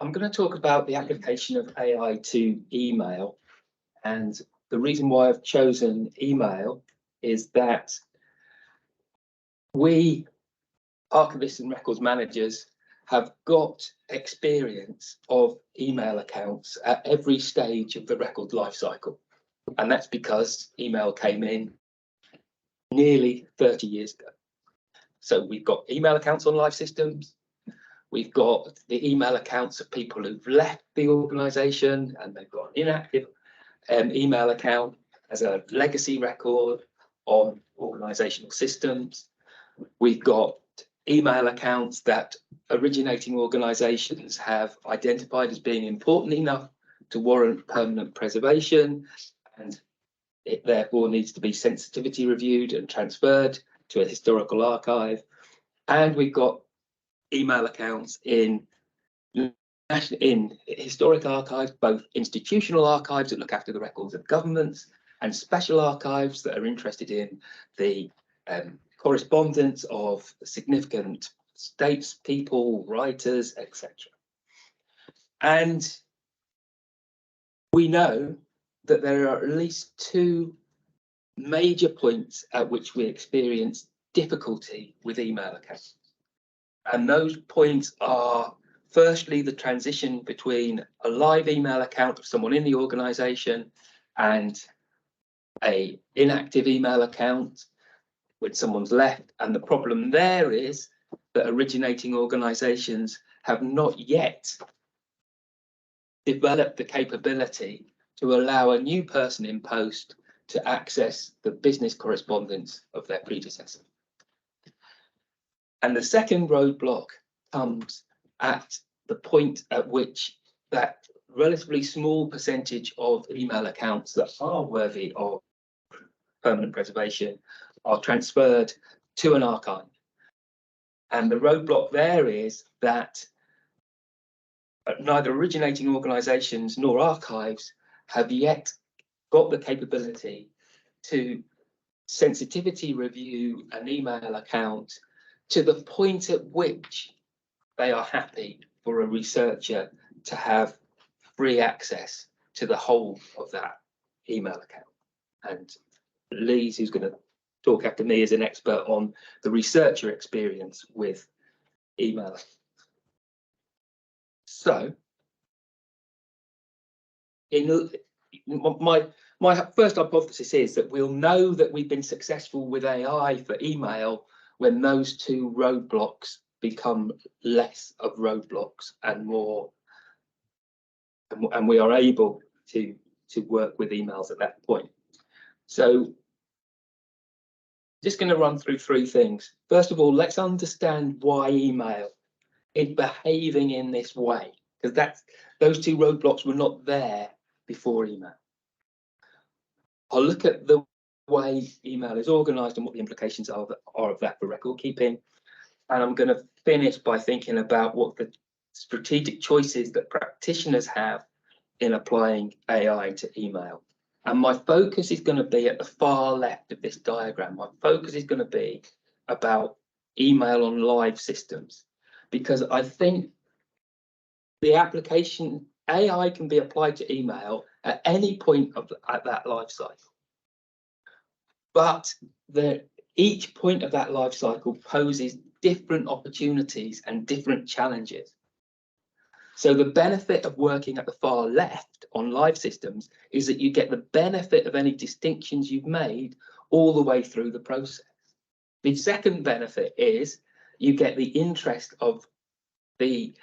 I'm going to talk about the application of AI to email, and the reason why I've chosen email is that we, archivists and records managers, have got experience of email accounts at every stage of the record lifecycle, and that's because email came in nearly 30 years ago. So we've got email accounts on live systems. We've got the email accounts of people who've left the organisation and they've got an inactive email account as a legacy record on organisational systems. We've got email accounts that originating organisations have identified as being important enough to warrant permanent preservation, and it therefore needs to be sensitivity reviewed and transferred to a historical archive. And we've got email accounts in historic archives, both institutional archives that look after the records of governments and special archives that are interested in the correspondence of significant statespeople, writers, etc. And we know that there are at least two major points at which we experience difficulty with email accounts. And those points are, firstly, the transition between a live email account of someone in the organisation and an inactive email account when someone's left. And the problem there is that originating organisations have not yet developed the capability to allow a new person in post to access the business correspondence of their predecessor. And the second roadblock comes at the point at which that relatively small percentage of email accounts that are worthy of permanent preservation are transferred to an archive. And the roadblock there is that neither originating organisations nor archives have yet got the capability to sensitivity review an email account to the point at which they are happy for a researcher to have free access to the whole of that email account. And Lise, who's going to talk after me, is an expert on the researcher experience with email. So, my first hypothesis is that we'll know that we've been successful with AI for email when those two roadblocks become less of roadblocks and more, and we are able to work with emails at that point. So just going to run through three things. First of all, let's understand why email is behaving in this way, because those two roadblocks were not there before email. I'll look at the way email is organised and what the implications are of that for record keeping. And I'm going to finish by thinking about what the strategic choices that practitioners have in applying AI to email. And my focus is going to be at the far left of this diagram. My focus is going to be about email on live systems, because I think the application AI can be applied to email at any point at that life cycle. But each point of that life cycle poses different opportunities and different challenges. So the benefit of working at the far left on live systems is that you get the benefit of any distinctions you've made all the way through the process. The second benefit is you get the interest of the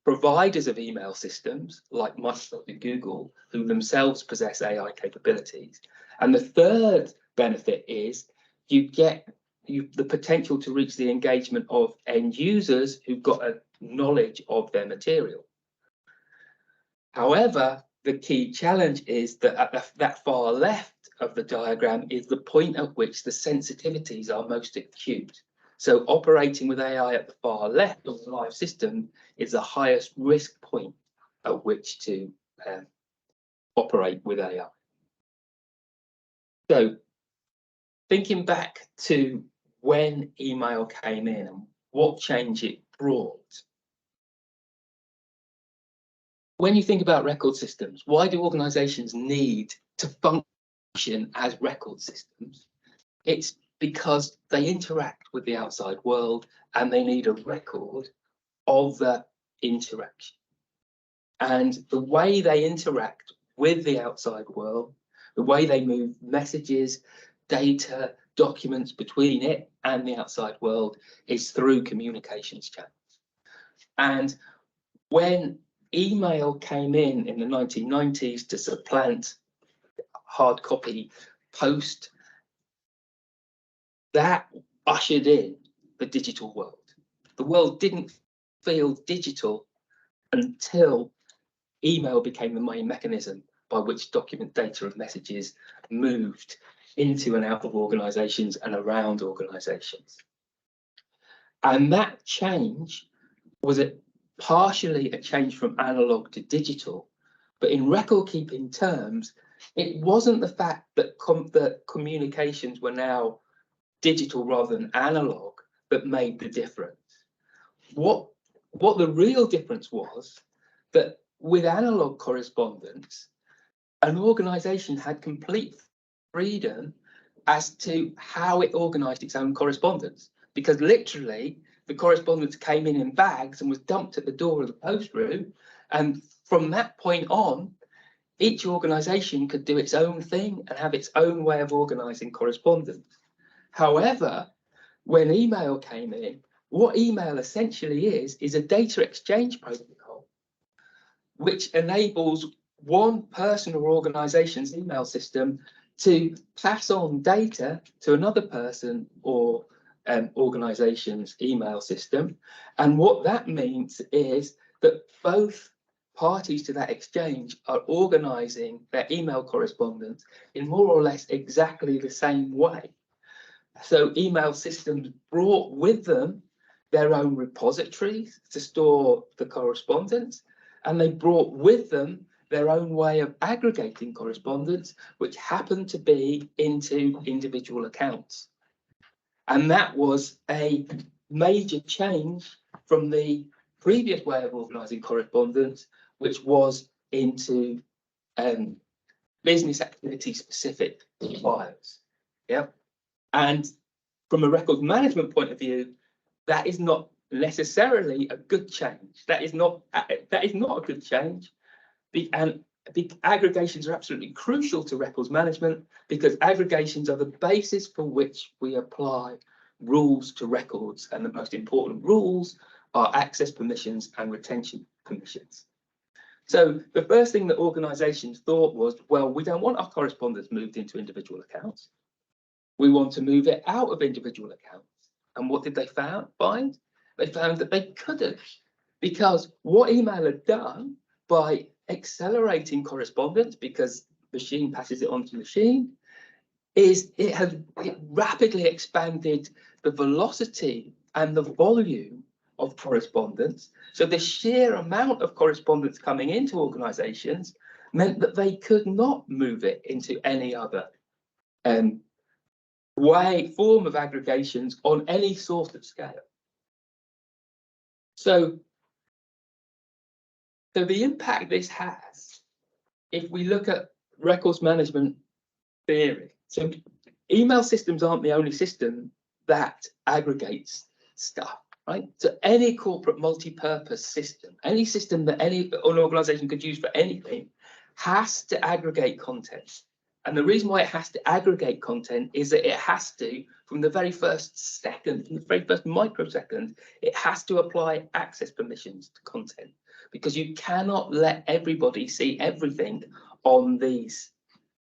providers of email systems like Microsoft and Google, who themselves possess AI capabilities. And the third benefit is you get the potential to reach the engagement of end users who've got a knowledge of their material. However, the key challenge is that at that far left of the diagram is the point at which the sensitivities are most acute. So operating with AI at the far left of the live system is the highest risk point at which to operate with AI. So thinking back to when email came in and what change it brought, when you think about record systems, why do organizations need to function as record systems? It's because they interact with the outside world and they need a record of that interaction. And the way they interact with the outside world, the way they move messages, data, documents between it and the outside world is through communications channels. And when email came in the 1990s to supplant hard copy post, that ushered in the digital world. The world didn't feel digital until email became the main mechanism by which document data and messages moved into and out of organizations and around organizations. And that change was partially a change from analog to digital, but in record keeping terms, it wasn't the fact that communications were now digital rather than analog that made the difference. What the real difference was that with analog correspondence, an organization had complete freedom as to how it organized its own correspondence, because literally the correspondence came in bags and was dumped at the door of the post room, and from that point on each organization could do its own thing and have its own way of organizing correspondence. However, when email came in, what email essentially is a data exchange protocol which enables one person or organization's email system to pass on data to another person or organization's email system. And what that means is that both parties to that exchange are organizing their email correspondence in more or less exactly the same way. So email systems brought with them their own repositories to store the correspondence, and they brought with them their own way of aggregating correspondence, which happened to be into individual accounts. And that was a major change from the previous way of organizing correspondence, which was into business activity specific files. Yeah. And from a records management point of view, that is not necessarily a good change. That is not a good change. And aggregations are absolutely crucial to records management, because aggregations are the basis for which we apply rules to records, and the most important rules are access permissions and retention permissions. So the first thing that organizations thought was, well, we don't want our correspondence moved into individual accounts. We want to move it out of individual accounts. And what did they find? They found that they couldn't, because what email had done by accelerating correspondence, because machine passes it on to machine, is it rapidly expanded the velocity and the volume of correspondence. So the sheer amount of correspondence coming into organizations meant that they could not move it into any other form of aggregations on any sort of scale. So the impact this has, if we look at records management theory, so email systems aren't the only system that aggregates stuff, right? So any corporate multi-purpose system, any system that an organization could use for anything, has to aggregate content. And the reason why it has to aggregate content is that it has to, from the very first second, from the very first microsecond, it has to apply access permissions to content, because you cannot let everybody see everything on these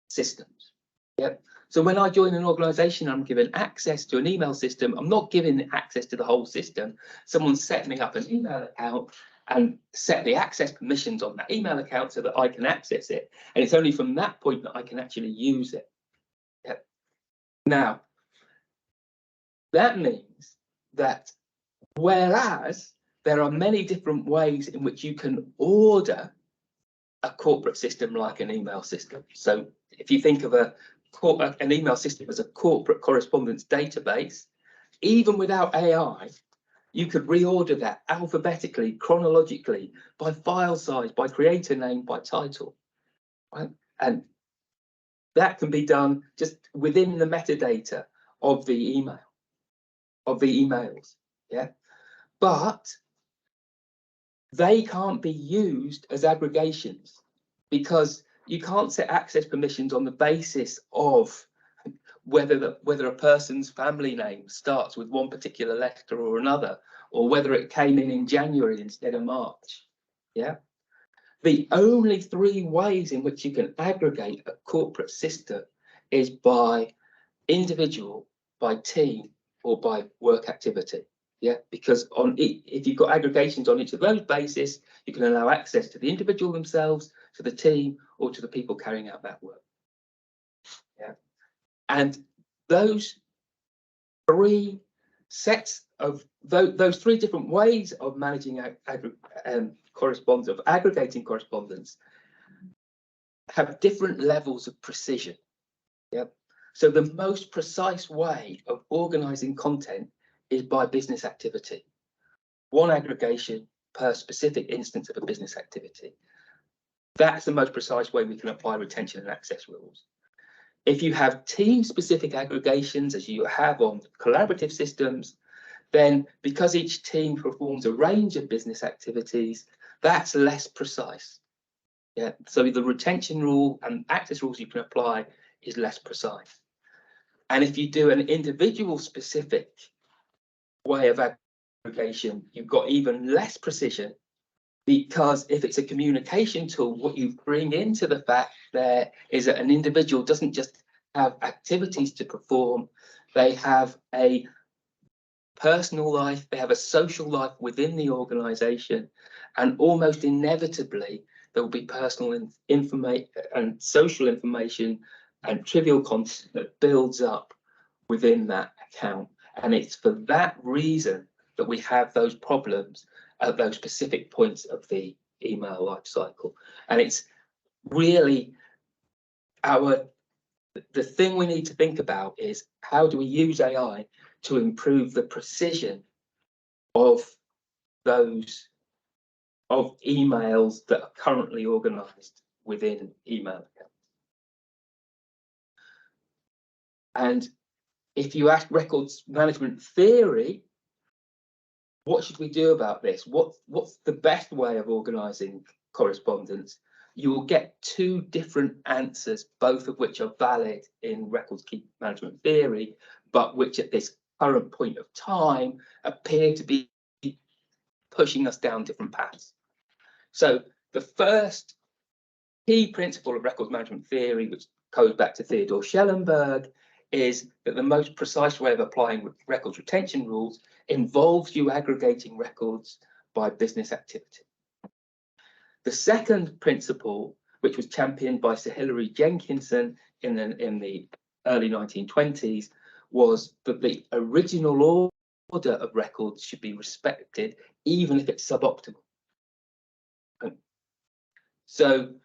systems. Yep. So when I join an organization, I'm given access to an email system. I'm not given access to the whole system. Someone set me up an email account and set the access permissions on that email account so that I can access it. And it's only from that point that I can actually use it. Yep. Now, that means that whereas there are many different ways in which you can order a corporate system like an email system. So if you think of an email system as a corporate correspondence database, even without AI, you could reorder that alphabetically, chronologically, by file size, by creator name, by title, right? And that can be done just within the metadata of the email, of the emails, yeah? But they can't be used as aggregations because you can't set access permissions on the basis of whether a person's family name starts with one particular letter or another, or whether it came in January instead of March. Yeah. The only three ways in which you can aggregate a corporate system is by individual, by team, or by work activity. Yeah, because if you've got aggregations on each of those bases, you can allow access to the individual themselves, to the team, or to the people carrying out that work. Yeah. And those three sets of those three different ways of managing correspondence, of aggregating correspondence, have different levels of precision. Yeah. So the most precise way of organizing content is by business activity. One aggregation per specific instance of a business activity. That's the most precise way we can apply retention and access rules. If you have team-specific aggregations, as you have on collaborative systems, then because each team performs a range of business activities, that's less precise. Yeah, so the retention rule and access rules you can apply is less precise. And if you do an individual specific way of aggregation, you've got even less precision, because if it's a communication tool, what you bring into the fact there is that an individual doesn't just have activities to perform, they have a personal life, they have a social life within the organization, and almost inevitably there will be personal information and social information and trivial content that builds up within that account. And it's for that reason that we have those problems at those specific points of the email life cycle. And it's really the thing we need to think about is, how do we use AI to improve the precision of those emails that are currently organized within email accounts? And if you ask records management theory, what should we do about this? What's the best way of organizing correspondence? You will get two different answers, both of which are valid in records keep management theory, but which at this current point of time appear to be pushing us down different paths. So the first key principle of records management theory, which goes back to Theodore Schellenberg, is that the most precise way of applying records retention rules involves you aggregating records by business activity. The second principle, which was championed by Sir Hilary Jenkinson in the early 1920s, was that the original order of records should be respected, even if it's suboptimal. So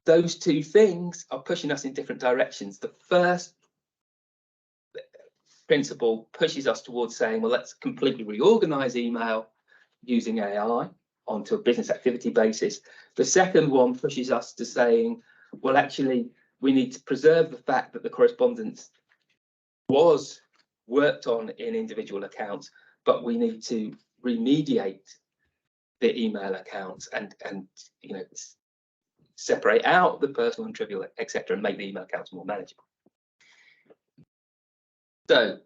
those two things are pushing us in different directions. The first principle pushes us towards saying, well, let's completely reorganize email using AI onto a business activity basis. The second one pushes us to saying, well, actually, we need to preserve the fact that the correspondence was worked on in individual accounts, but we need to remediate the email accounts and separate out the personal and trivial, etc., and make the email accounts more manageable. So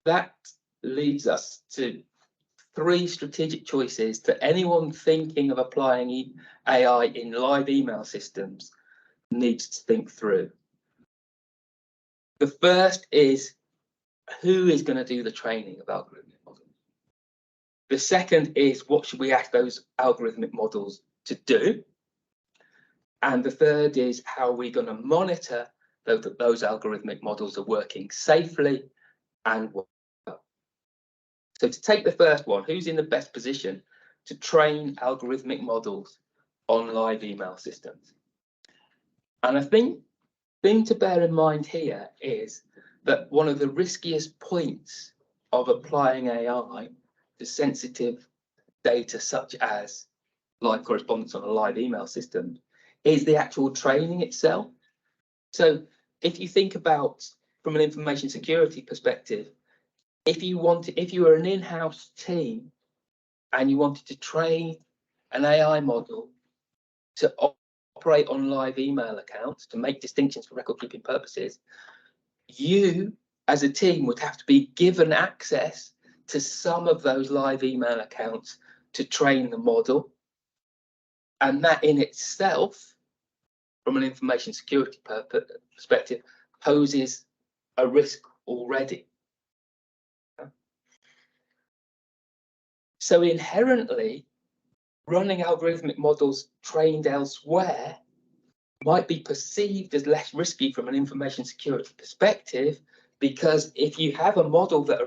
that leads us to three strategic choices that anyone thinking of applying AI in live email systems needs to think through. The first is, who is going to do the training of algorithmic models? The second is, what should we ask those algorithmic models to do? And the third is, how are we going to monitor that those algorithmic models are working safely and well? So to take the first one, who's in the best position to train algorithmic models on live email systems? And I think the thing to bear in mind here is that one of the riskiest points of applying AI to sensitive data such as live correspondence on a live email system is the actual training itself. So if you think about from an information security perspective, if you were an in-house team and you wanted to train an AI model to operate on live email accounts to make distinctions for record keeping purposes, you as a team would have to be given access to some of those live email accounts to train the model. And that in itself, from an information security perspective, poses a risk already. So inherently, running algorithmic models trained elsewhere might be perceived as less risky from an information security perspective, because if you have a model that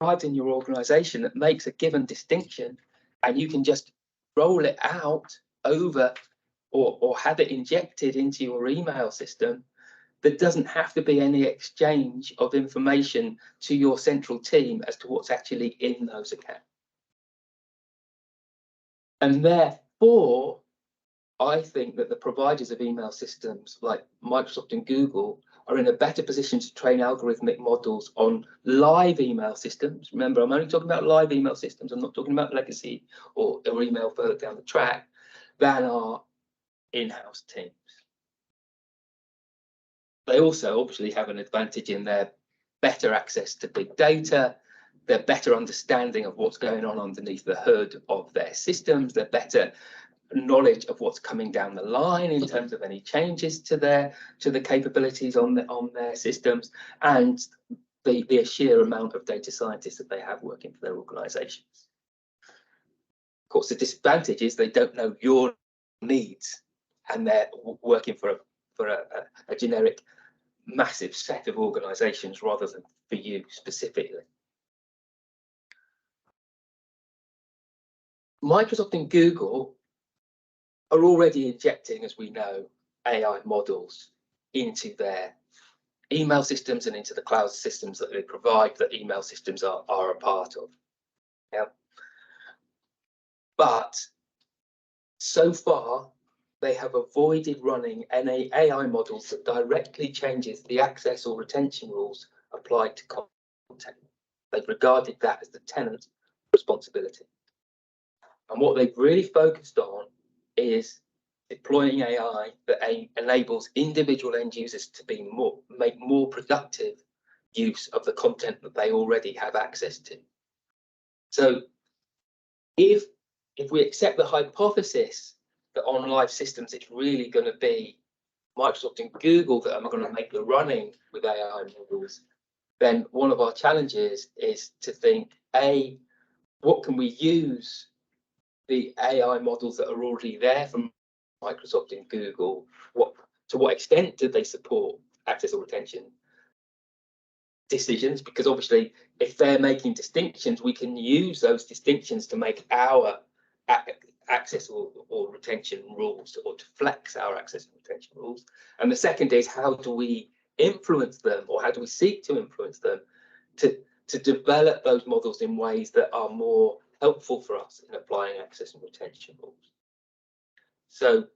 arrives in your organization that makes a given distinction and you can just roll it out over or have it injected into your email system, there doesn't have to be any exchange of information to your central team as to what's actually in those accounts. And therefore, I think that the providers of email systems like Microsoft and Google are in a better position to train algorithmic models on live email systems. Remember, I'm only talking about live email systems. I'm not talking about legacy or email further down the track, than our in-house teams. They also obviously have an advantage in their better access to big data, their better understanding of what's going on underneath the hood of their systems, their better knowledge of what's coming down the line in terms of any changes to the capabilities on their systems, and the sheer amount of data scientists that they have working for their organizations. Of course, the disadvantage is they don't know your needs, and they're working for a generic massive set of organizations rather than for you specifically. Microsoft and Google are already injecting, as we know, AI models into their email systems and into the cloud systems that they provide, that email systems are a part of. Yeah. But so far, they have avoided running any AI models that directly changes the access or retention rules applied to content. They've regarded that as the tenant's responsibility. And what they've really focused on is deploying AI that enables individual end users to make more productive use of the content that they already have access to. So if we accept the hypothesis that on live systems it's really going to be Microsoft and Google that are going to make the running with AI models, then one of our challenges is to think, A, what can we use the AI models that are already there from Microsoft and Google? To what extent do they support access or retention decisions? Because obviously, if they're making distinctions, we can use those distinctions to make our access or retention rules, or to flex our access and retention rules. And the second is, how do we influence them, or how do we seek to influence them to develop those models in ways that are more helpful for us in applying access and retention rules? So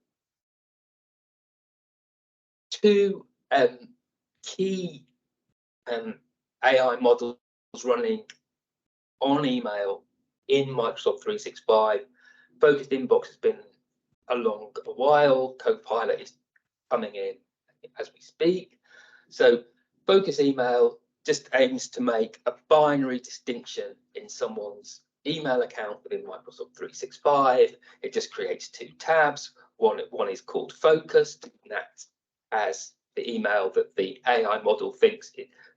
two key AI models running on email in Microsoft 365. Focused Inbox has been along a while. Copilot is coming in as we speak. So Focus Email just aims to make a binary distinction in someone's email account within Microsoft 365. It just creates two tabs. One is called Focused, and that's as the email that the AI model thinks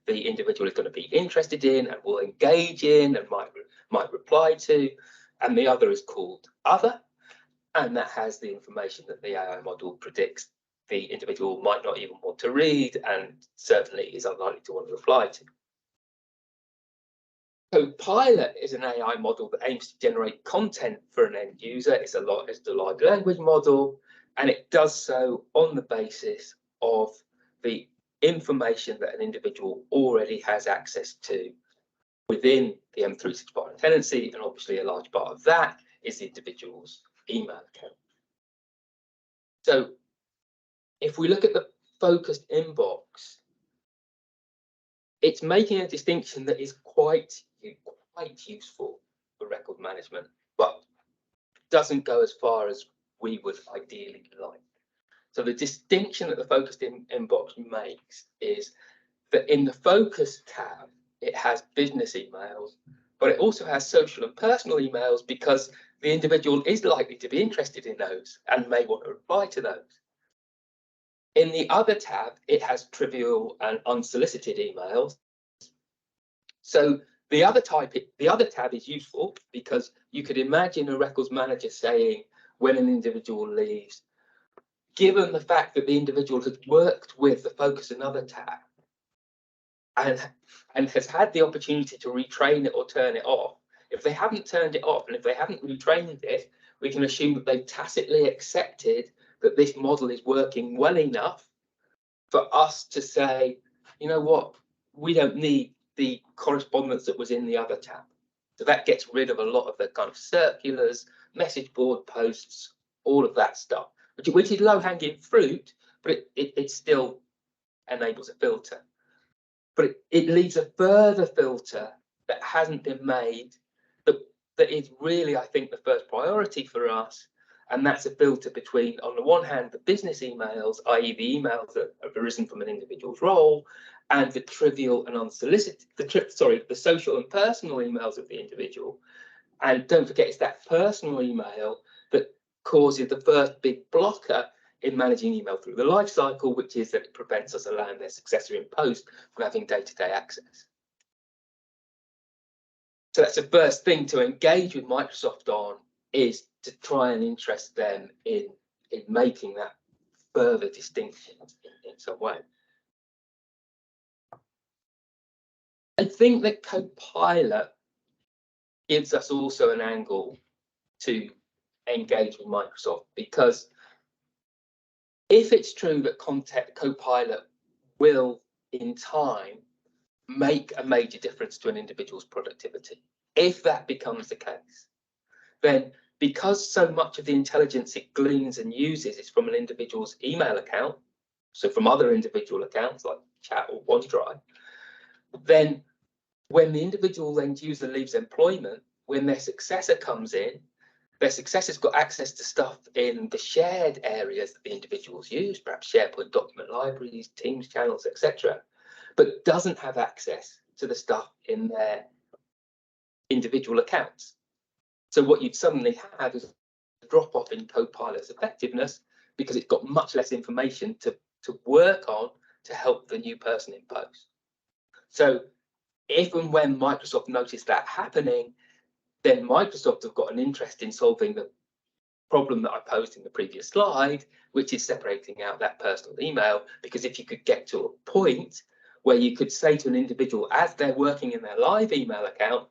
the individual is going to be interested in and will engage in and might reply to. And the other is called Other, and that has the information that the AI model predicts the individual might not even want to read, and certainly is unlikely to want to reply to. Copilot is an AI model that aims to generate content for an end user. It's a large language model, and it does so on the basis of the information that an individual already has access to within the M365 tenancy, and obviously a large part of that is the individual's email account. So if we look at the focused inbox, it's making a distinction that is quite useful for record management, but doesn't go as far as we would ideally like. So the distinction that the focused inbox makes is that in the focus tab, it has business emails, but it also has social and personal emails because the individual is likely to be interested in those and may want to reply to those. In the other tab, it has trivial and unsolicited emails. So the other tab is useful because you could imagine a records manager saying when an individual leaves, given the fact that the individual has worked with the focus another tab and has had the opportunity to retrain it or turn it off, if they haven't turned it off and if they haven't retrained it, we can assume that they've tacitly accepted that this model is working well enough for us to say, you know what, we don't need the correspondence that was in the other tab. So that gets rid of a lot of the kind of circulars, message board posts, all of that stuff, which is low-hanging fruit, but it still enables a filter. But it leaves a further filter that hasn't been made that is really, I think, the first priority for us. And that's a filter between, on the one hand, the business emails, i.e. the emails that have arisen from an individual's role, and the trivial and unsolicited, the social and personal emails of the individual. And don't forget, it's that personal email that causes the first big blocker in managing email through the life cycle, which is that it prevents us allowing their successor in post from having day-to-day access. So that's the first thing to engage with Microsoft on, is to try and interest them in making that further distinction in some way. I think that Copilot gives us also an angle to engage with Microsoft, because if it's true that Copilot will, in time, make a major difference to an individual's productivity, if that becomes the case, then because so much of the intelligence it gleans and uses is from an individual's email account, so from other individual accounts like Chat or OneDrive, then when the individual end user leaves employment, when their successor comes in, their successor's got access to stuff in the shared areas that the individuals use, perhaps SharePoint document libraries, Teams channels, etc., but doesn't have access to the stuff in their individual accounts. So what you'd suddenly have is a drop off in Copilot's effectiveness because it's got much less information to work on to help the new person in post. So if and when Microsoft noticed that happening, then Microsoft have got an interest in solving the problem that I posed in the previous slide, which is separating out that personal email. Because if you could get to a point where you could say to an individual as they're working in their live email account,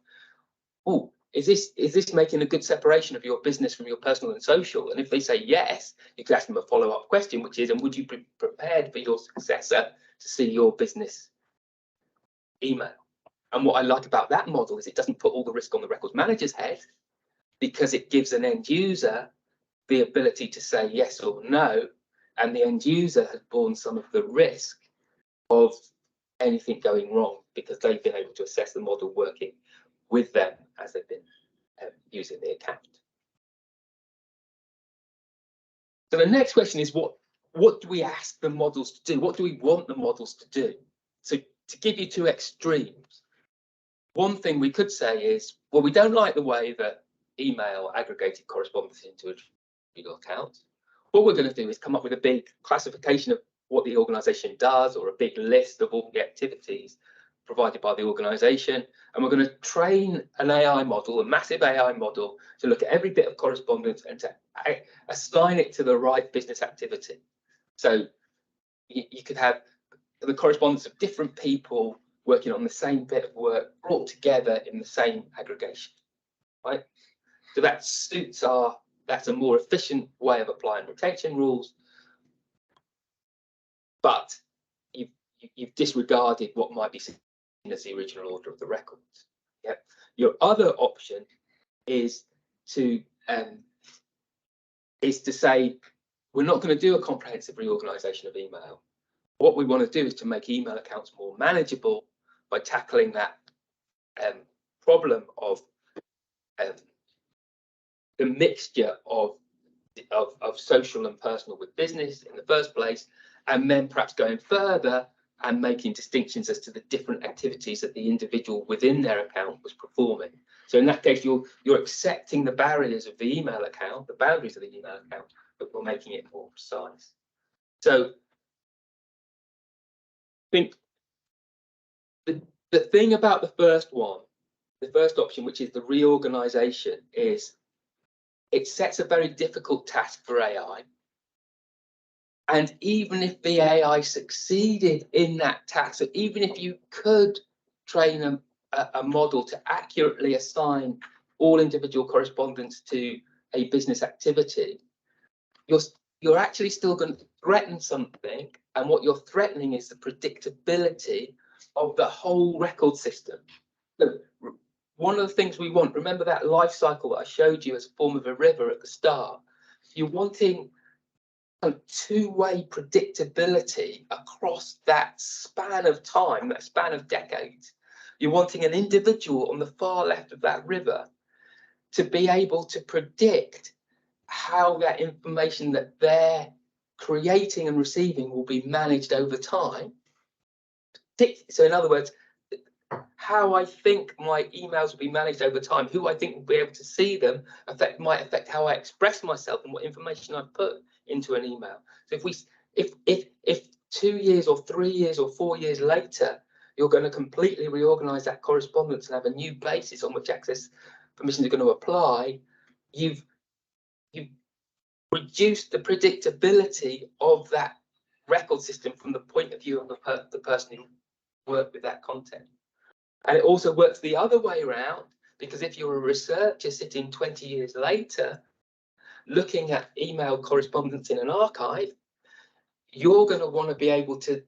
oh, is this making a good separation of your business from your personal and social? And if they say yes, you could ask them a follow-up question, which is, and would you be prepared for your successor to see your business email? And what I like about that model is it doesn't put all the risk on the records manager's head, because it gives an end user the ability to say yes or no, and the end user has borne some of the risk of anything going wrong because they've been able to assess the model working with them as they've been using the account. So the next question is, what do we ask the models to do? What do we want the models to do? So to give you two extremes, one thing we could say is, well, we don't like the way that email aggregated correspondence into a Google account. What we're going to do is come up with a big classification of what the organization does, or a big list of all the activities provided by the organization, and we're going to train an AI model, a massive AI model, to look at every bit of correspondence and to assign it to the right business activity. So you could have the correspondence of different people working on the same bit of work brought together in the same aggregation, right? So that's a more efficient way of applying retention rules, but you've disregarded what might be seen as the original order of the records. Yeah. Your other option is to say we're not going to do a comprehensive reorganization of email. What we want to do is to make email accounts more manageable by tackling that problem of the mixture of social and personal with business in the first place, and then perhaps going further and making distinctions as to the different activities that the individual within their account was performing. So in that case, you're accepting the barriers of the email account, the boundaries of the email account, but we're making it more precise. So I think the thing about the first one, the first option, which is the reorganization, is it sets a very difficult task for AI. And even if the AI succeeded in that task, so even if you could train a model to accurately assign all individual correspondence to a business activity, you're actually still going to threaten something. And what you're threatening is the predictability of the whole record system. So one of the things we want, remember that life cycle that I showed you as a form of a river at the start, you're wanting a two-way predictability across that span of time, that span of decades. You're wanting an individual on the far left of that river to be able to predict how that information that they're creating and receiving will be managed over time. So in other words, how I think my emails will be managed over time, who I think will be able to see them, might affect how I express myself and what information I put into an email. So if 2 years or 3 years or 4 years later, you're going to completely reorganize that correspondence and have a new basis on which access permissions are going to apply, you've reduced the predictability of that record system from the point of view of the person who worked with that content. And it also works the other way around, because if you're a researcher sitting 20 years later, looking at email correspondence in an archive, you're going to want to be able to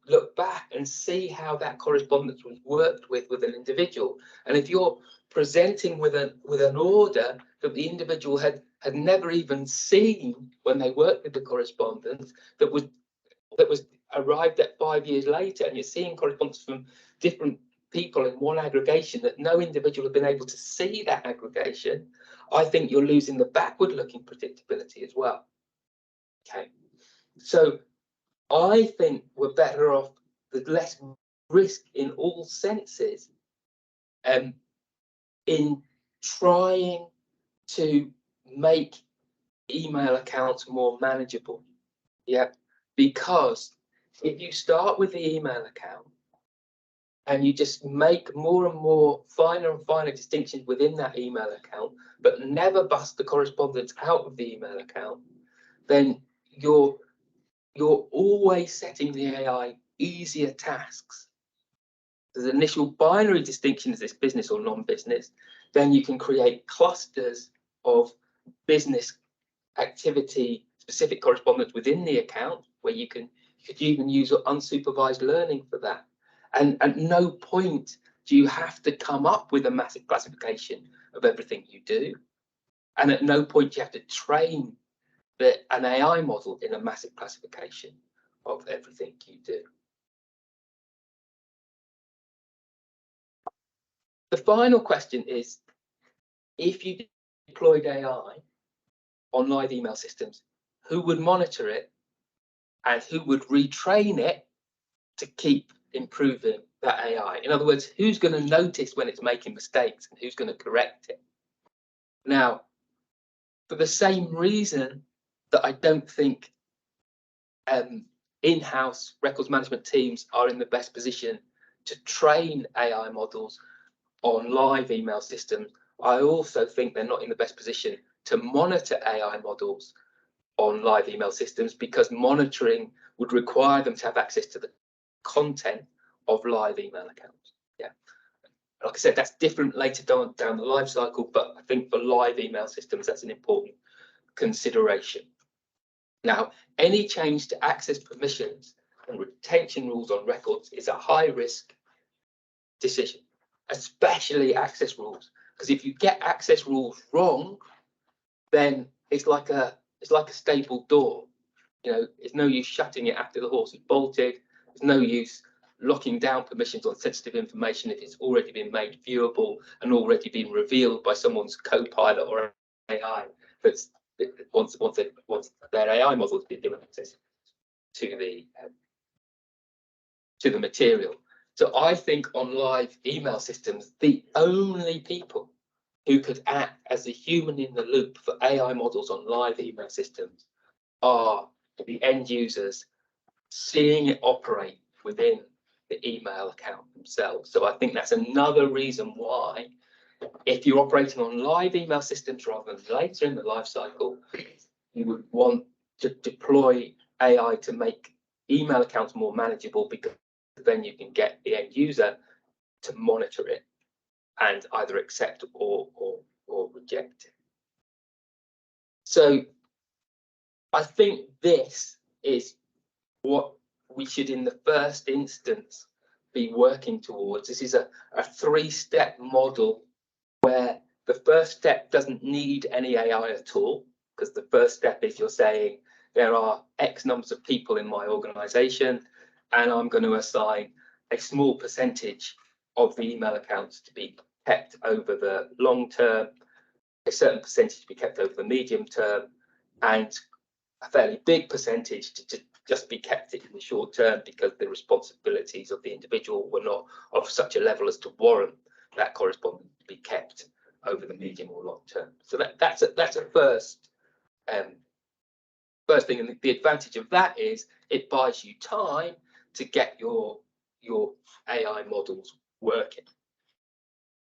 look back and see how that correspondence was worked with an individual. And if you're presenting with an order that the individual had never even seen when they worked with the correspondence, that was arrived at 5 years later, and you're seeing correspondence from different people in one aggregation that no individual have been able to see that aggregation, I think you're losing the backward-looking predictability as well. Okay, so I think we're better off with less risk in all senses, in trying to make email accounts more manageable. Yeah, because if you start with the email account and you just make more and more finer and finer distinctions within that email account, but never bust the correspondence out of the email account, then you're always setting the AI easier tasks. The initial binary distinction, is this business or non-business? Then you can create clusters of business activity specific correspondence within the account, where you could even use unsupervised learning for that. And at no point do you have to come up with a massive classification of everything you do. And at no point do you have to train an AI model in a massive classification of everything you do. The final question is, if you deployed AI on live email systems, who would monitor it and who would retrain it to keep improving that AI? In other words, who's going to notice when it's making mistakes and who's going to correct it? Now, for the same reason that I don't think in-house records management teams are in the best position to train AI models on live email systems, I also think they're not in the best position to monitor AI models on live email systems, because monitoring would require them to have access to the content of live email accounts. Yeah, like I said, that's different later down the life cycle, but I think for live email systems, that's an important consideration. Now, any change to access permissions and retention rules on records is a high risk decision. especially access rules. Because if you get access rules wrong, then it's like a stable door. You know, it's no use shutting it after the horse is bolted. There's no use locking down permissions on sensitive information if it's already been made viewable and already been revealed by someone's co-pilot or AI. That's once their AI model has been given access to the material. So I think on live email systems, the only people who could act as a human in the loop for AI models on live email systems are the end users seeing it operate within the email account themselves. So I think that's another reason why, if you're operating on live email systems rather than later in the life cycle, you would want to deploy AI to make email accounts more manageable, because then you can get the end user to monitor it and either accept or reject it. So I think this is what we should, in the first instance, be working towards. This is a three-step model where the first step doesn't need any AI at all, because the first step is you're saying there are X numbers of people in my organization, and I'm going to assign a small percentage of the email accounts to be kept over the long term, a certain percentage to be kept over the medium term, and a fairly big percentage to just be kept in the short term, because the responsibilities of the individual were not of such a level as to warrant that correspondence to be kept over the medium or long term. So that's a first thing, and the advantage of that is it buys you time to get your AI models working.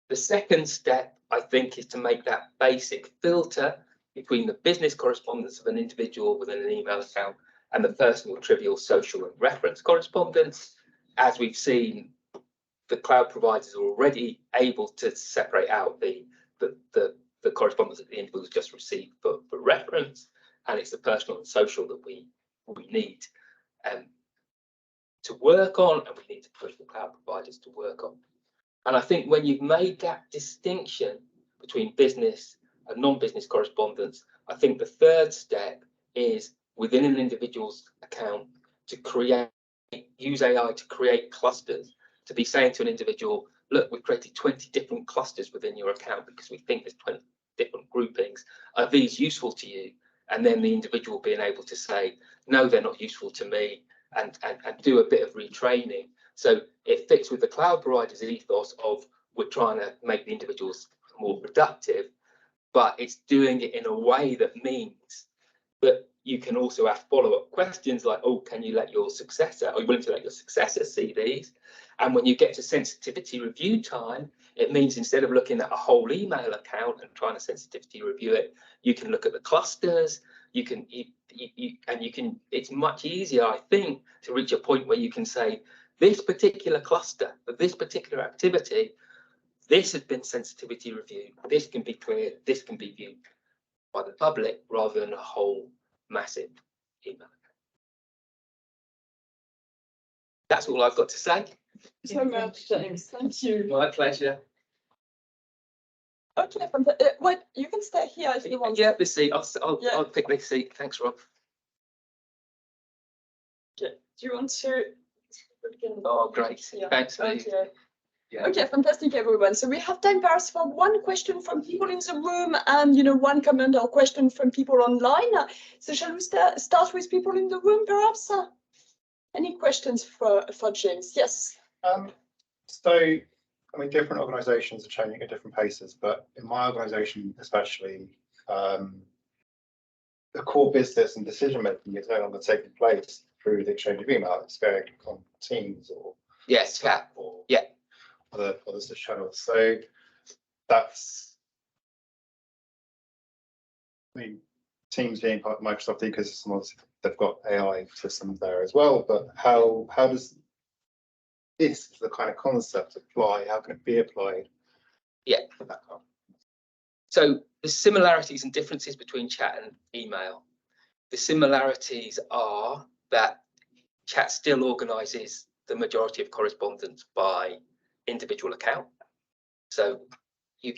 The second step, I think, is to make that basic filter between the business correspondence of an individual within an email account and the personal, trivial, social, and reference correspondence. As we've seen, the cloud providers are already able to separate out the correspondence that the individuals just received for reference, and it's the personal and social that we need to work on, and we need to push the cloud providers to work on. And I think when you've made that distinction between business and non-business correspondence, I think the third step is within an individual's account to use AI to create clusters, to be saying to an individual, look, we've created 20 different clusters within your account because we think there's 20 different groupings. Are these useful to you? And then the individual being able to say, no, they're not useful to me, and do a bit of retraining. So it fits with the cloud provider's ethos of we're trying to make the individuals more productive, but it's doing it in a way that means that you can also ask follow-up questions like, oh, can you let your successor, are you willing to let your successor see these? And when you get to sensitivity review time, it means instead of looking at a whole email account and trying to sensitivity review it, you can look at the clusters. You can it's much easier, I think, to reach a point where you can say, this particular cluster for this particular activity, this has been sensitivity reviewed, this can be cleared, this can be viewed by the public, rather than a whole massive email. That's all I've got to say. So much, James. Thank you. My pleasure. Okay, wait, you can stay here if you want. Yeah, this seat. I'll pick this seat. Thanks, Rob. Okay. Do you want to? Oh, great. Yeah. Thanks, Lee. Okay. Yeah. Okay, fantastic, everyone. So we have time perhaps for one question from people in the room and, one comment or question from people online. So shall we start with people in the room, perhaps? Any questions for James? Yes. So, I mean, different organisations are changing at different paces, but in my organisation especially, the core business and decision making is no longer taking place through the exchange of email. It's going on Teams or chat or yeah, other such channels. So that's, I mean, Teams being part of Microsoft ecosystem, obviously they've got AI systems there as well. But how does this, the kind of concept, apply? How can it be applied? Yeah. So the similarities and differences between chat and email. The similarities are that chat still organises the majority of correspondence by individual account. So you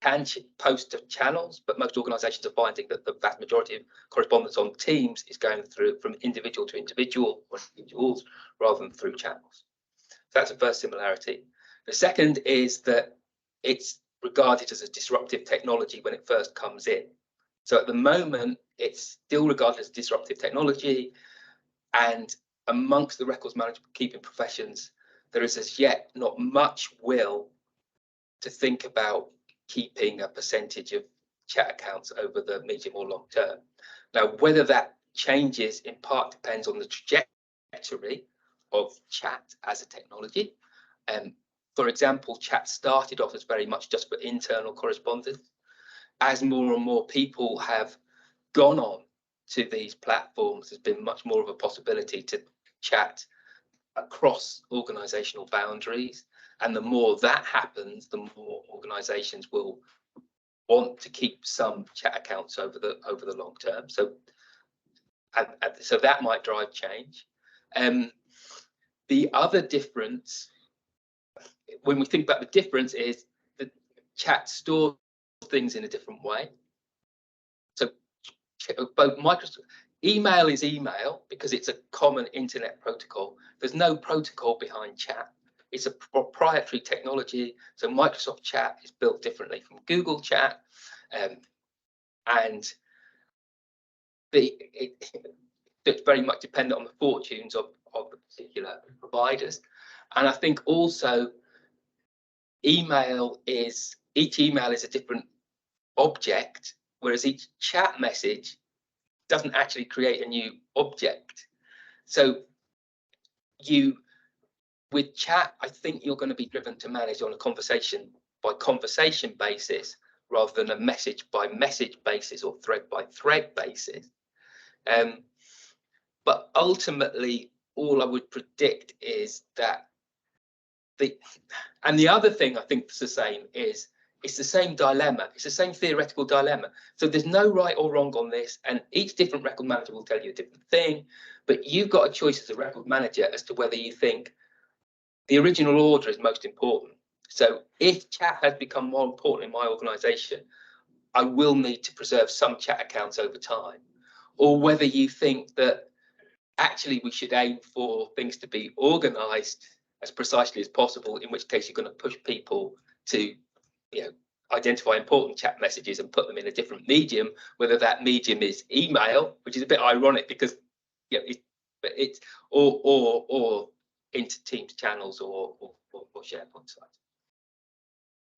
can post to channels, but most organisations are finding that the vast majority of correspondence on Teams is going through from individual to individual or individuals rather than through channels. So that's the first similarity. The second is that it's regarded as a disruptive technology when it first comes in. So at the moment, it's still regarded as disruptive technology, and amongst the records management keeping professions, there is as yet not much will to think about keeping a percentage of chat accounts over the medium or long term. Now, whether that changes in part depends on the trajectory of chat as a technology. For example, chat started off as very much just for internal correspondence. As more and more people have gone on to these platforms, there's been much more of a possibility to chat across organizational boundaries. And the more that happens, the more organizations will want to keep some chat accounts over the long term. So, so that might drive change. The other difference, when we think about the difference, is that chat stores things in a different way. So both Microsoft email is email because it's a common internet protocol. There's no protocol behind chat. It's a proprietary technology. So Microsoft Chat is built differently from Google Chat, and it's very much dependent on the fortunes of the particular providers. And I think also each email is a different object, whereas each chat message doesn't actually create a new object. So with chat, I think you're going to be driven to manage on a conversation by conversation basis rather than a message by message basis or thread by thread basis. But ultimately, all I would predict is that the other thing I think is the same is it's the same dilemma. It's the same theoretical dilemma. So there's no right or wrong on this, and each different record manager will tell you a different thing. But you've got a choice as a record manager as to whether you think the original order is most important. So if chat has become more important in my organisation, I will need to preserve some chat accounts over time, or whether you think that actually we should aim for things to be organised as precisely as possible, in which case you're going to push people to identify important chat messages and put them in a different medium, whether that medium is email, which is a bit ironic because it's or into Teams channels or SharePoint sites.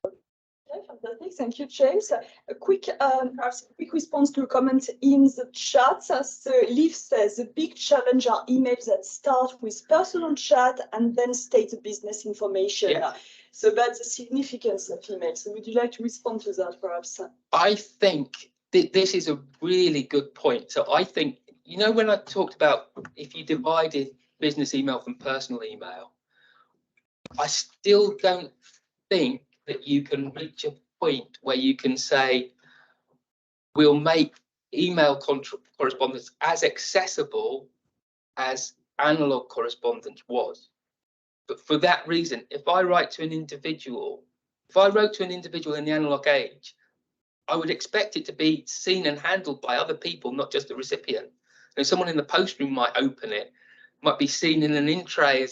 Okay, fantastic. Thank you, James. A quick, perhaps a quick response to a comment in the chat. So Liv says the big challenge are emails that start with personal chat and then state the business information. Yeah. So that's the significance of emails. So would you like to respond to that, perhaps? I think this is a really good point. So I think, when I talked about if you divided business email from personal email, I still don't think that you can reach a point where you can say we'll make email correspondence as accessible as analog correspondence was. But for that reason, if I wrote to an individual in the analog age, I would expect it to be seen and handled by other people, not just the recipient. And someone in the post room might open it, might be seen in an in-tray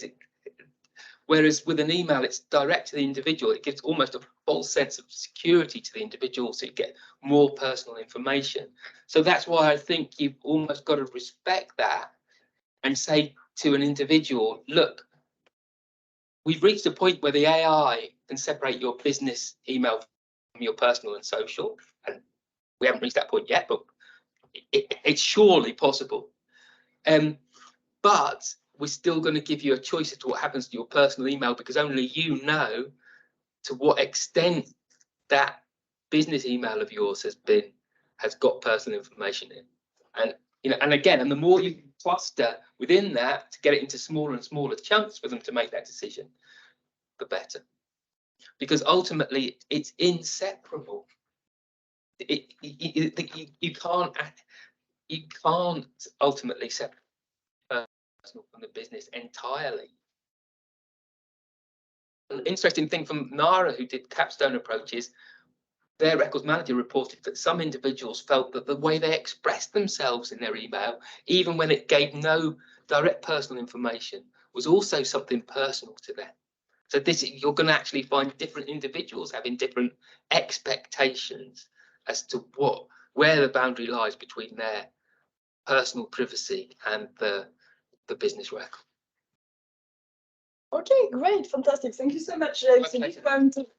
whereas with an email, it's direct to the individual. It gives almost a false sense of security to the individual, so you get more personal information. So that's why I think you've almost got to respect that and say to an individual, look, we've reached a point where the AI can separate your business email from your personal and social, and we haven't reached that point yet, but it's surely possible. But we're still going to give you a choice as to what happens to your personal email, because only you know to what extent that business email of yours has got personal information in. And the more you cluster within that to get it into smaller and smaller chunks for them to make that decision, the better. Because ultimately it's inseparable. You can't ultimately separate personal from the business entirely. An interesting thing from Nara, who did capstone approaches, their records manager reported that some individuals felt that the way they expressed themselves in their email, even when it gave no direct personal information, was also something personal to them. So you're going to actually find different individuals having different expectations as to where the boundary lies between their personal privacy and the business record. Okay, great, fantastic. Thank you so much, James. My Thank you for